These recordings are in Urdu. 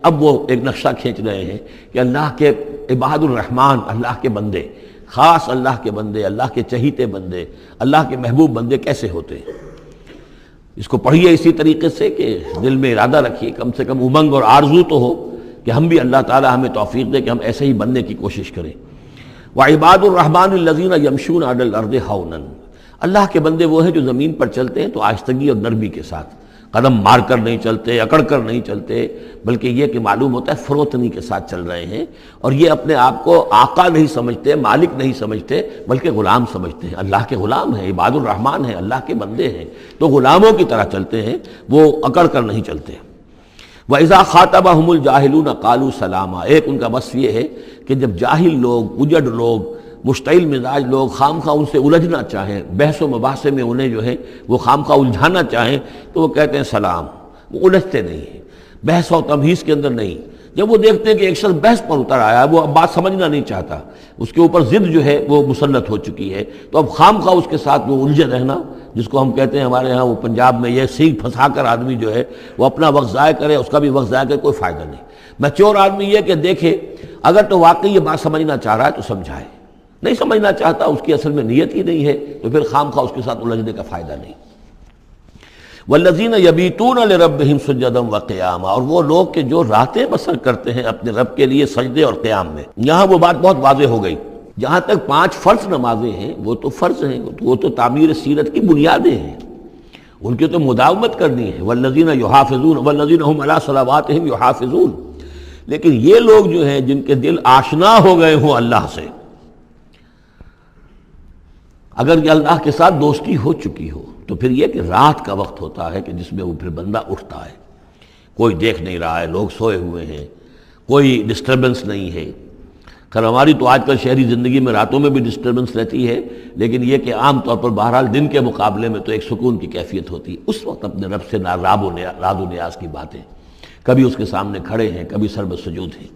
اب وہ ایک نقشہ کھینچ رہے ہیں کہ اللہ کے عباد الرحمن، اللہ کے بندے، خاص اللہ کے بندے، اللہ کے چہیتے بندے، اللہ کے محبوب بندے کیسے ہوتے ہیں۔ اس کو پڑھیے اسی طریقے سے کہ دل میں ارادہ رکھیے، کم سے کم امنگ اور آرزو تو ہو کہ ہم بھی اللہ تعالی ہمیں توفیق دے کہ ہم ایسے ہی بننے کی کوشش کریں۔ وعباد الرحمن الذین یمشون علی الارض ہونا، اللہ کے بندے وہ ہیں جو زمین پر چلتے ہیں تو آہستگی اور نرمی کے ساتھ، قدم مار کر نہیں چلتے، اکڑ کر نہیں چلتے، بلکہ یہ کہ معلوم ہوتا ہے فروتنی کے ساتھ چل رہے ہیں، اور یہ اپنے آپ کو آقا نہیں سمجھتے، مالک نہیں سمجھتے، بلکہ غلام سمجھتے ہیں۔ اللہ کے غلام ہیں، عباد الرحمن ہیں، اللہ کے بندے ہیں، تو غلاموں کی طرح چلتے ہیں، وہ اکڑ کر نہیں چلتے۔ وَإِذَا خَاطَبَهُمُ الْجَاهِلُونَ قَالُوا سَلَامًا، ایک ان کا وصف یہ ہے کہ جب جاہل لوگ، اجڑ لوگ، مشتعل مزاج لوگ خام خواہ ان سے الجھنا چاہیں، بحث و مباحثے میں انہیں جو ہے وہ خام خواہ الجھانا چاہیں، تو وہ کہتے ہیں سلام، وہ الجھتے نہیں ہیں، بحث و تمہیز کے اندر نہیں۔ جب وہ دیکھتے ہیں کہ ایک شخص بحث پر اتر آیا ہے، وہ اب بات سمجھنا نہیں چاہتا، اس کے اوپر ضد جو ہے وہ مسلط ہو چکی ہے، تو اب خام خواہ اس کے ساتھ وہ الجھے رہنا، جس کو ہم کہتے ہیں ہمارے ہاں وہ پنجاب میں یہ سینگ پھنسا کر آدمی جو ہے وہ اپنا وقت ضائع کرے، اس کا بھی وقت ضائع کرے، کوئی فائدہ نہیں۔ میچور آدمی یہ کہ دیکھے اگر تو واقعی یہ بات سمجھنا چاہ رہا ہے تو سمجھائے، نہیں سمجھنا چاہتا، اس کی اصل میں نیت ہی نہیں ہے، تو پھر خام خواہ اس کے ساتھ الجھنے کا فائدہ نہیں۔ والذین یبیتون لربہم سجدا وقیاما، اور وہ لوگ کہ جو راتیں بسر کرتے ہیں اپنے رب کے لیے سجدے اور قیام میں۔ یہاں وہ بات بہت واضح ہو گئی، جہاں تک 5 فرض نمازیں ہیں وہ تو فرض ہیں، وہ تو تعمیر سیرت کی بنیادیں ہیں، ان کی تو مداومت کرنی ہے۔ والذین یحافظون والذین هم علی صلواتہم یحافظون، لیکن یہ لوگ جو ہیں جن کے دل آشنا ہو گئے ہوں اللہ سے، اگر یہ اللہ کے ساتھ دوستی ہو چکی ہو، تو پھر یہ کہ رات کا وقت ہوتا ہے کہ جس میں وہ پھر بندہ اٹھتا ہے، کوئی دیکھ نہیں رہا ہے، لوگ سوئے ہوئے ہیں، کوئی ڈسٹربنس نہیں ہے۔ خیر ہماری تو آج کل شہری زندگی میں راتوں میں بھی ڈسٹربنس رہتی ہے، لیکن یہ کہ عام طور پر بہرحال دن کے مقابلے میں تو ایک سکون کی کیفیت ہوتی ہے، اس وقت اپنے رب سے راد و نیاز کی باتیں، کبھی اس کے سامنے کھڑے ہیں، کبھی سر بسجود ہیں۔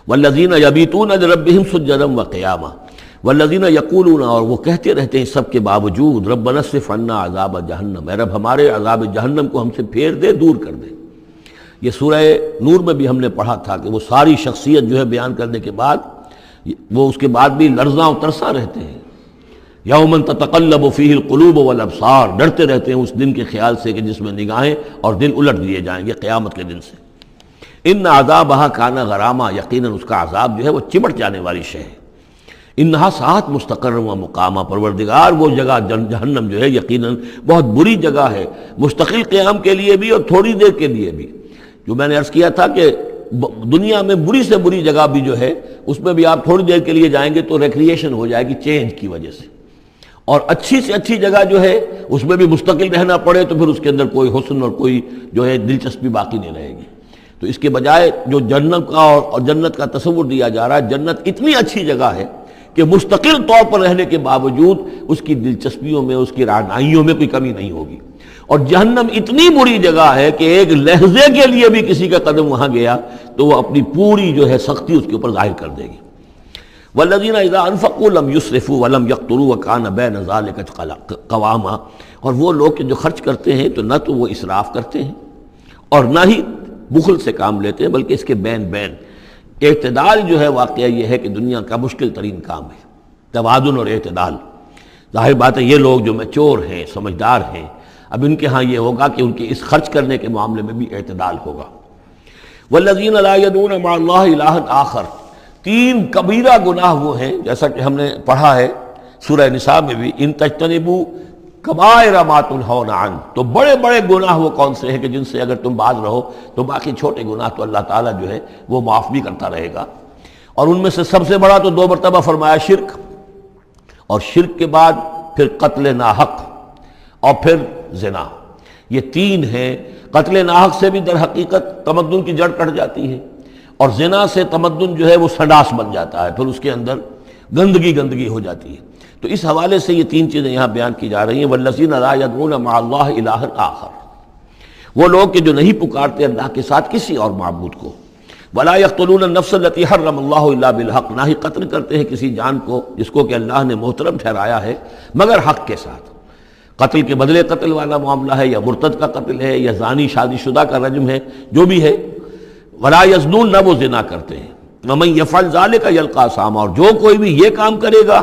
والذین یبیتون لربہم سجدا وقیاما والذین یقولون، اور وہ کہتے رہتے ہیں سب کے باوجود، ربنا اصرف عنا عذاب جہنم، اے رب ہمارے عذاب جہنم کو ہم سے پھیر دے، دور کر دے۔ یہ سورہ نور میں بھی ہم نے پڑھا تھا کہ وہ ساری شخصیت جو ہے بیان کرنے کے بعد وہ اس کے بعد بھی لرزاں و ترساں رہتے ہیں۔ یوما تتقلب فیہ القلوب والابصار، ڈرتے رہتے ہیں اس دن کے خیال سے کہ جس میں نگاہیں اور دل الٹ دیے جائیں گے قیامت کے دن سے۔ ان عذابہا کان غراما، یقیناً اس کا عذاب جو ہے وہ چمٹ جانے والی شے ہے۔ انہا ساعت مستقر و مقامہ، پروردگار وہ جگہ جہنم جو ہے یقیناً بہت بری جگہ ہے، مستقل قیام کے لیے بھی اور تھوڑی دیر کے لیے بھی۔ جو میں نے عرض کیا تھا کہ دنیا میں بری سے بری جگہ بھی جو ہے اس میں بھی آپ تھوڑی دیر کے لیے جائیں گے تو ریکریشن ہو جائے گی چینج کی وجہ سے، اور اچھی سے اچھی جگہ جو ہے اس میں بھی مستقل رہنا پڑے تو پھر اس کے اندر کوئی حسن اور کوئی جو ہے دلچسپی باقی نہیں رہے گی۔ تو اس کے بجائے جو جنت کا اور جنت کا تصور دیا جا رہا ہے، جنت اتنی اچھی جگہ ہے کہ مستقل طور پر رہنے کے باوجود اس کی دلچسپیوں میں، اس کی رعنائیوں میں کوئی کمی نہیں ہوگی، اور جہنم اتنی بری جگہ ہے کہ ایک لحظے کے لیے بھی کسی کا قدم وہاں گیا تو وہ اپنی پوری جو ہے سختی اس کے اوپر ظاہر کر دے گی۔ والذین اذا انفقوا لم یسرفوا ولم یقتروا وکان بین ذلک قواما، اور وہ لوگ کہ جو خرچ کرتے ہیں تو نہ تو وہ اسراف کرتے ہیں اور نہ ہی بخل سے کام لیتے ہیں، بلکہ اس کے بین اعتدال جو ہے واقعہ یہ ہے کہ دنیا کا مشکل ترین کام ہے، توازن اور اعتدال۔ ظاہر بات ہے یہ لوگ جو میچور ہیں، سمجھدار ہیں، اب ان کے ہاں یہ ہوگا کہ ان کے اس خرچ کرنے کے معاملے میں بھی اعتدال ہوگا۔ والذین لا یدعون مع اللہ الہا آخر، 3 کبیرہ گناہ وہ ہیں جیسا کہ ہم نے پڑھا ہے سورہ نساء میں بھی، ان تجتنبوا کبائر ما تنہون عنہ، تو بڑے بڑے گناہ وہ کون سے ہیں کہ جن سے اگر تم باز رہو تو باقی چھوٹے گناہ تو اللہ تعالیٰ جو ہے وہ معاف بھی کرتا رہے گا۔ اور ان میں سے سب سے بڑا تو 2 مرتبہ فرمایا شرک، اور شرک کے بعد پھر قتل ناحق اور پھر زنا، یہ 3 ہیں۔ قتل ناحق سے بھی در حقیقت تمدن کی جڑ کٹ جاتی ہے، اور زنا سے تمدن جو ہے وہ سنڈاس بن جاتا ہے، پھر اس کے اندر گندگی ہو جاتی ہے۔ تو اس حوالے سے یہ 3 چیزیں یہاں بیان کی جا رہی ہیں۔ والذین لا یدعون مع اللہ الہا آخر، وہ لوگ کہ جو نہیں پکارتے اللہ کے ساتھ کسی اور معبود کو۔ ولا یقتلون النفس التي حرم اللہ الا بالحق، نہ ہی قتل کرتے ہیں کسی جان کو جس کو کہ اللہ نے محترم ٹھہرایا ہے مگر حق کے ساتھ۔ قتل کے بدلے قتل والا معاملہ ہے، یا مرتد کا قتل ہے، یا زانی شادی شدہ کا رجم ہے، جو بھی ہے، ولا یزنون، نہ وہ زنا کرتے ہیں، ومن یفعل ذلک یلقا اثاما، اور جو کوئی بھی یہ کام کرے گا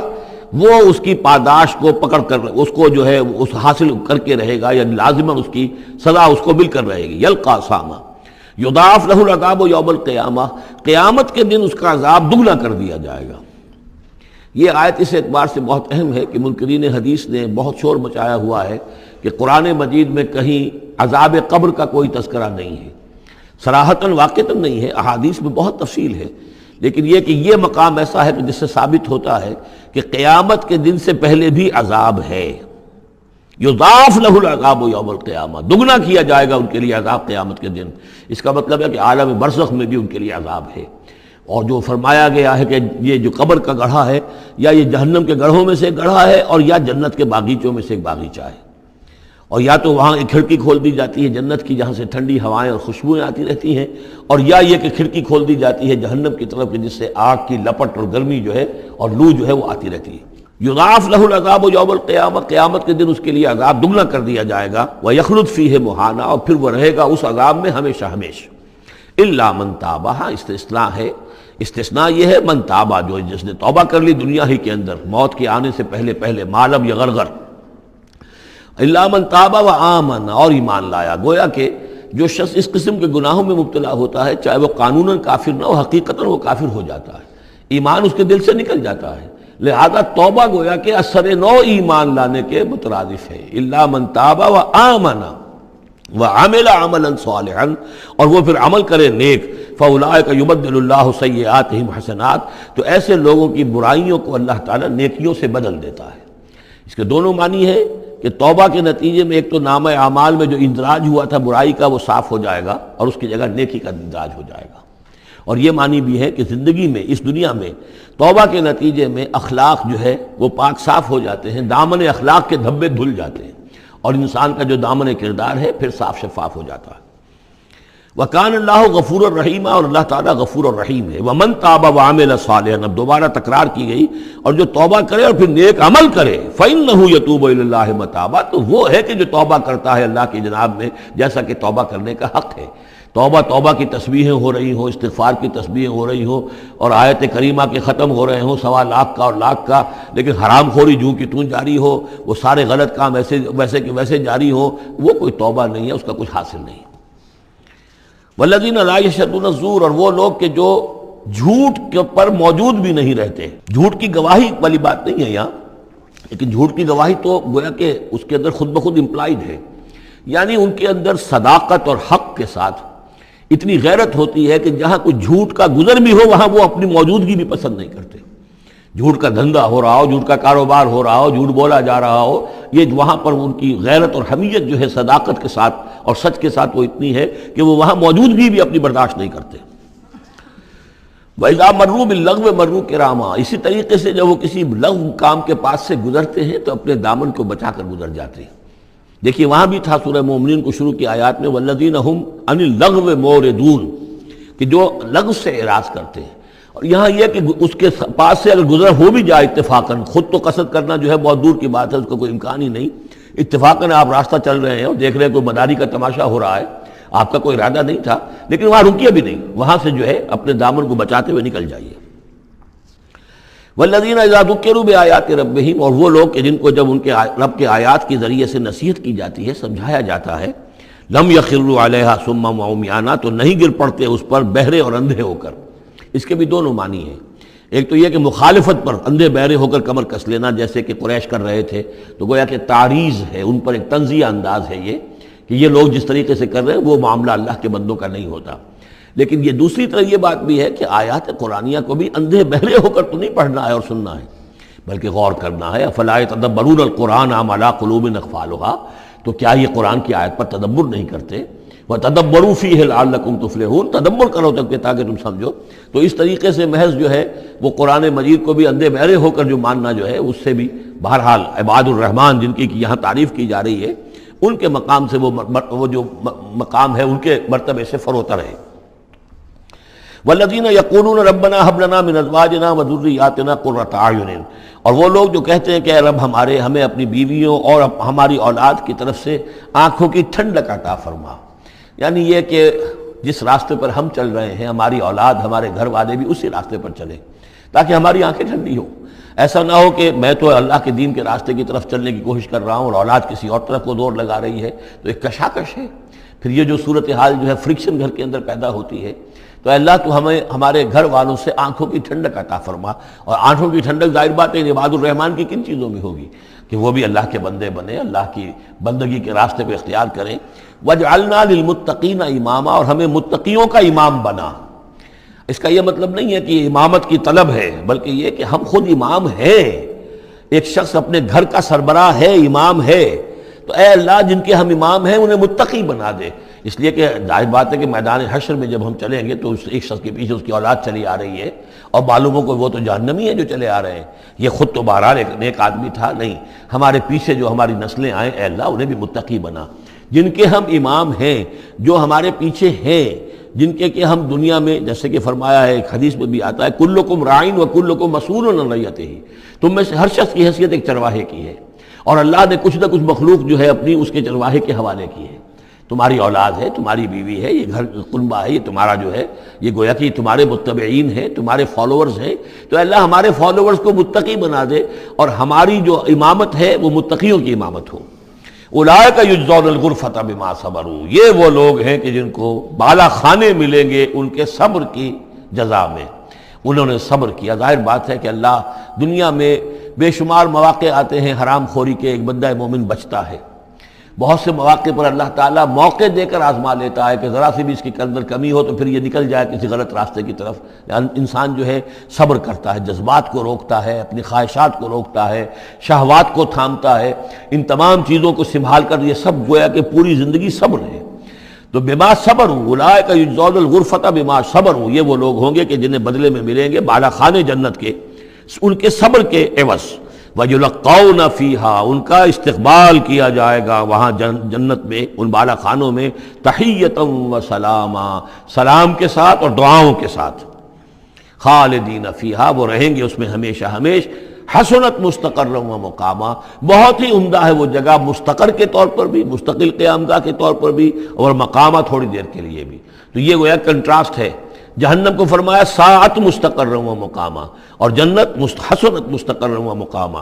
وہ اس کی پاداش کو پکڑ کر اس کو جو ہے اس حاصل کر کے رہے گا، یعنی لازماً اس کی سزا اس کو مل کر رہے گی۔ یلقا اثاما یضاعف لہ العذاب یوم القیامہ، قیامت کے دن اس کا عذاب دگنا کر دیا جائے گا۔ یہ آیت اس اعتبار سے بہت اہم ہے کہ منکرین حدیث نے بہت شور مچایا ہوا ہے کہ قرآن مجید میں کہیں عذاب قبر کا کوئی تذکرہ نہیں ہے، صراحتاً واقعتاً نہیں ہے، احادیث میں بہت تفصیل ہے، لیکن یہ کہ یہ مقام ایسا ہے کہ جس سے ثابت ہوتا ہے کہ قیامت کے دن سے پہلے بھی عذاب ہے۔ یضاعف لہ العذاب یوم القیامہ، دگنا کیا جائے گا ان کے لیے عذاب قیامت کے دن۔ اس کا مطلب ہے کہ عالم برزخ میں بھی ان کے لیے عذاب ہے۔ اور جو فرمایا گیا ہے کہ یہ جو قبر کا گڑھا ہے یا یہ جہنم کے گڑھوں میں سے ایک گڑھا ہے، اور یا جنت کے باغیچوں میں سے ایک باغیچہ ہے، اور یا تو وہاں ایک کھڑکی کھول دی جاتی ہے جنت کی جہاں سے ٹھنڈی ہوائیں اور خوشبوئیں آتی رہتی ہیں، اور یا یہ کہ کھڑکی کھول دی جاتی ہے جہنم کی طرف کہ جس سے آگ کی لپٹ اور گرمی جو ہے اور لو جو ہے وہ آتی رہتی ہے۔ یضاعف لہ العذاب یوم القیامہ، قیامت کے دن اس کے لیے عذاب دگنا کر دیا جائے گا، ویخلد فیہ مہانا، اور پھر وہ رہے گا اس عذاب میں ہمیشہ ہمیشہ۔ الا من تاب، استثناء ہے، استثناء یہ ہے من تابہ، جو جس نے توبہ کر لی دنیا ہی کے اندر موت کے آنے سے پہلے پہلے، معلم یغرغر، الا من تابہ و آمن، اور ایمان لایا۔ گویا کہ جو شخص اس قسم کے گناہوں میں مبتلا ہوتا ہے چاہے وہ قانوناً کافر نہ ہو، حقیقتاً وہ کافر ہو جاتا ہے، ایمان اس کے دل سے نکل جاتا ہے، لہذا توبہ گویا کہ اثر نو ایمان لانے کے مترادف ہے۔ الا من تاب و آمن وعمل عملا صالحا، اور وہ پھر عمل کرے نیک، فاولئک یبدل اللہ سیئاتہم حسنات، تو ایسے لوگوں کی برائیوں کو اللہ تعالیٰ نیکیوں سے بدل دیتا ہے۔ اس کے دونوں معنی ہے کہ توبہ کے نتیجے میں ایک تو نامہ اعمال میں جو اندراج ہوا تھا برائی کا وہ صاف ہو جائے گا، اور اس کی جگہ نیکی کا اندراج ہو جائے گا، اور یہ معنی بھی ہے کہ زندگی میں اس دنیا میں توبہ کے نتیجے میں اخلاق جو ہے وہ پاک صاف ہو جاتے ہیں، دامن اخلاق کے دھبے دھل جاتے ہیں، اور انسان کا جو دامن کردار ہے پھر صاف شفاف ہو جاتا ہے۔ وَكَانَ اللَّهُ غَفُورًا رَحِيمًا، اور اللہ تعالیٰ غفور الرحیم ہے۔ وَمَن تَابَ وَعَمِلَ صَالِحًا، اب دوبارہ تکرار کی گئی، اور جو توبہ کرے اور پھر نیک عمل کرے، فَإِنَّهُ يَتُوبُ إِلَى اللَّهِ مَتَابًا، تو وہ ہے کہ جو توبہ کرتا ہے اللہ کی جناب میں جیسا کہ توبہ کرنے کا حق ہے۔ توبہ کی تسبیحیں ہو رہی ہوں، استغفار کی تسبیحیں ہو رہی ہوں، اور آیت کریمہ کے ختم ہو رہے ہوں 1.25 لاکھ کا اور لاکھ کا، لیکن حرام خوری جوں کی توں جاری ہو، وہ سارے غلط کام ویسے کہ ویسے جاری ہوں، وہ کوئی توبہ نہیں ہے، اس کا کچھ حاصل نہیں۔ والذین لا یشهدون الزور، اور وہ لوگ کہ جو جھوٹ کے پر موجود بھی نہیں رہتے۔ جھوٹ کی گواہی والی بات نہیں ہے یہاں، لیکن جھوٹ کی گواہی تو گویا کہ اس کے اندر خود بخود امپلائڈ ہے، یعنی ان کے اندر صداقت اور حق کے ساتھ اتنی غیرت ہوتی ہے کہ جہاں کوئی جھوٹ کا گزر بھی ہو وہاں وہ اپنی موجودگی بھی پسند نہیں کرتے۔ جھوٹ کا دھندا ہو رہا ہو، جھوٹ کا کاروبار ہو رہا ہو، جھوٹ بولا جا رہا ہو، یہ وہاں پر ان کی غیرت اور حمیت جو ہے صداقت کے ساتھ اور سچ کے ساتھ وہ اتنی ہے کہ وہ وہاں موجودگی بھی اپنی برداشت نہیں کرتے۔ وَإِذَا مَرُّوا بِاللَّغْوِ مَرُّوا كِرَامًا، اسی طریقے سے جب وہ کسی لغو کام کے پاس سے گزرتے ہیں تو اپنے دامن کو بچا کر گزر جاتے ہیں۔ دیکھیے وہاں بھی تھا سورہ مومنین کو شروع کی آیات میں وَالَّذِينَ هُمْ عَنِ اللَّغْوِ مُعْرِضُونَ، کہ جو لغو سے اعراض کرتے ہیں، اور یہاں یہ کہ اس کے پاس سے اگر گزر ہو بھی جائے اتفاقاً، خود تو قصد کرنا جو ہے بہت دور کی بات ہے، اس کا کوئی امکان ہی نہیں، اتفاقاً آپ راستہ چل رہے ہیں اور دیکھ رہے ہیں کوئی مداری کا تماشا ہو رہا ہے، آپ کا کوئی ارادہ نہیں تھا، لیکن وہاں رکیے بھی نہیں، وہاں سے جو ہے اپنے دامن کو بچاتے ہوئے نکل جائیے۔ والذین اذا ذکروا بآیات ربہم، اور وہ لوگ کہ جن کو جب ان کے رب کے آیات کے ذریعے سے نصیحت کی جاتی ہے، سمجھایا جاتا ہے، لم یخروا علیہا صما وعمیانا، تو نہیں گر پڑتے اس پر بہرے اور اندھے ہو کر۔ اس کے بھی دونوں معنی ہیں، ایک تو یہ کہ مخالفت پر اندھے بہرے ہو کر کمر کس لینا جیسے کہ قریش کر رہے تھے، تو گویا کہ تعریض ہے، ان پر ایک طنزیہ انداز ہے یہ کہ یہ لوگ جس طریقے سے کر رہے ہیں وہ معاملہ اللہ کے بندوں کا نہیں ہوتا۔ لیکن یہ دوسری طرح یہ بات بھی ہے کہ آیات قرآنیہ کو بھی اندھے بہرے ہو کر تو نہیں پڑھنا ہے اور سننا ہے، بلکہ غور کرنا ہے۔ افلا یتدبرون القرآن ام علی قلوب اقفالها، تو کیا یہ قرآن کی آیت پر تدبر نہیں کرتے؟ وَتَدَبَّرُوا فِيهِ لَعَلَّكُمْ تُفْلِحُونَ، تدبر کرو تاکہ تم سمجھو۔ تو اس طریقے سے محض جو ہے وہ قرآن مجید کو بھی اندھے بہرے ہو کر جو ماننا جو ہے اس سے بھی بہرحال عباد الرحمن جن کی یہاں تعریف کی جا رہی ہے ان کے مقام سے وہ جو مقام ہے ان کے مرتبے سے فروتر ہے۔ وَالَّذِينَ يَقُولُونَ رَبَّنَا هَبْ لَنَا مِنْ أَزْوَاجِنَا وَذُرِّيَّاتِنَا قُرَّةَ أَعْيُنٍ، اور وہ لوگ جو کہتے ہیں کہ اے رب ہمیں اپنی بیویوں اور ہماری اولاد کی طرف سے آنکھوں کی ٹھنڈک عطا فرما، یعنی یہ کہ جس راستے پر ہم چل رہے ہیں ہماری اولاد ہمارے گھر والے بھی اسی راستے پر چلیں تاکہ ہماری آنکھیں ٹھنڈی ہوں۔ ایسا نہ ہو کہ میں تو اللہ کے دین کے راستے کی طرف چلنے کی کوشش کر رہا ہوں اور اولاد کسی اور طرف کو دور لگا رہی ہے، تو ایک کشاکش ہے۔ پھر یہ جو صورتحال جو ہے فرکشن گھر کے اندر پیدا ہوتی ہے، تو اللہ تو ہمیں ہمارے گھر والوں سے آنکھوں کی ٹھنڈک عطا فرما، اور آنکھوں کی ٹھنڈک ظاہر بات ہے عباد الرحمن کی کن چیزوں میں ہوگی کہ وہ بھی اللہ کے بندے بنے، اللہ کی بندگی کے راستے کو اختیار کریں۔ وَجْعَلْنَا لِلْمُتَّقِينَ اماما، اور ہمیں متقیوں کا امام بنا۔ اس کا یہ مطلب نہیں ہے کہ امامت کی طلب ہے، بلکہ یہ کہ ہم خود امام ہیں۔ ایک شخص اپنے گھر کا سربراہ ہے، امام ہے، تو اے اللہ جن کے ہم امام ہیں انہیں متقی بنا دے۔ اس لیے کہ ظاہر بات ہے کہ میدان حشر میں جب ہم چلیں گے تو اس ایک شخص کے پیچھے اس کی اولاد چلی آ رہی ہے، اور معلوم ہو کہ وہ تو جہنمی ہیں جو چلے آ رہے ہیں، یہ خود تو بہرحال ایک نیک آدمی تھا، نہیں، ہمارے پیچھے جو ہماری نسلیں آئیں اے اللہ انہیں بھی متقی بنا۔ جن کے ہم امام ہیں، جو ہمارے پیچھے ہیں، جن کے کہ ہم دنیا میں جیسے کہ فرمایا ہے ایک حدیث میں بھی آتا ہے کلکم راعٍ وکلکم مسئول عن رعیتہ، تم میں سے ہر شخص کی حیثیت ایک چرواہے کی ہے، اور اللہ نے کچھ نہ کچھ مخلوق جو ہے اپنی اس کے چرواہے کے حوالے کی ہے۔ تمہاری اولاد ہے، تمہاری بیوی ہے، یہ گھر کنبہ ہے، یہ تمہارا جو ہے یہ گویا کہ تمہارے متبعین ہیں، تمہارے فالوورز ہیں، تو اللہ ہمارے فالوورز کو متقی بنا دے، اور ہماری جو امامت ہے وہ متقیوں کی امامت ہو۔ اولئک یجزون الغرفۃ بما صبروا، یہ وہ لوگ ہیں کہ جن کو بالا خانے ملیں گے ان کے صبر کی جزا میں، انہوں نے صبر کیا۔ ظاہر بات ہے کہ اللہ دنیا میں بے شمار مواقع آتے ہیں حرام خوری کے، ایک بندہ مومن بچتا ہے، بہت سے مواقع پر اللہ تعالیٰ موقع دے کر آزما لیتا ہے کہ ذرا سی بھی اس کے اندر کمی ہو تو پھر یہ نکل جائے کسی غلط راستے کی طرف۔ انسان جو ہے صبر کرتا ہے، جذبات کو روکتا ہے، اپنی خواہشات کو روکتا ہے، شہوات کو تھامتا ہے، ان تمام چیزوں کو سنبھال کر یہ سب گویا کہ پوری زندگی صبر ہے۔ تو بما صبروا اولئک یجزون الغرفۃ بما صبروا، یہ وہ لوگ ہوں گے کہ جنہیں بدلے میں ملیں گے بالا خانے جنت کے ان کے صبر کے عوض۔ وَيُلَقَّوْنَ فِيهَا، ان کا استقبال کیا جائے گا وہاں جنت میں، ان بالا خانوں میں، تحیۃ وسلاما، سلام کے ساتھ اور دعاؤں کے ساتھ۔ خالدین فیہا، وہ رہیں گے اس میں ہمیشہ ہمیش۔ حسنت مستقرا و مقاما، بہت ہی عمدہ ہے وہ جگہ، مستقر کے طور پر بھی، مستقل قیامگاہ کے طور پر بھی، اور مقامہ تھوڑی دیر کے لیے بھی۔ تو یہ گویا کنٹراسٹ ہے، جہنم کو فرمایا ساعت مستقرا و مقاما، اور جنت حسنت مستقرا و مقاما۔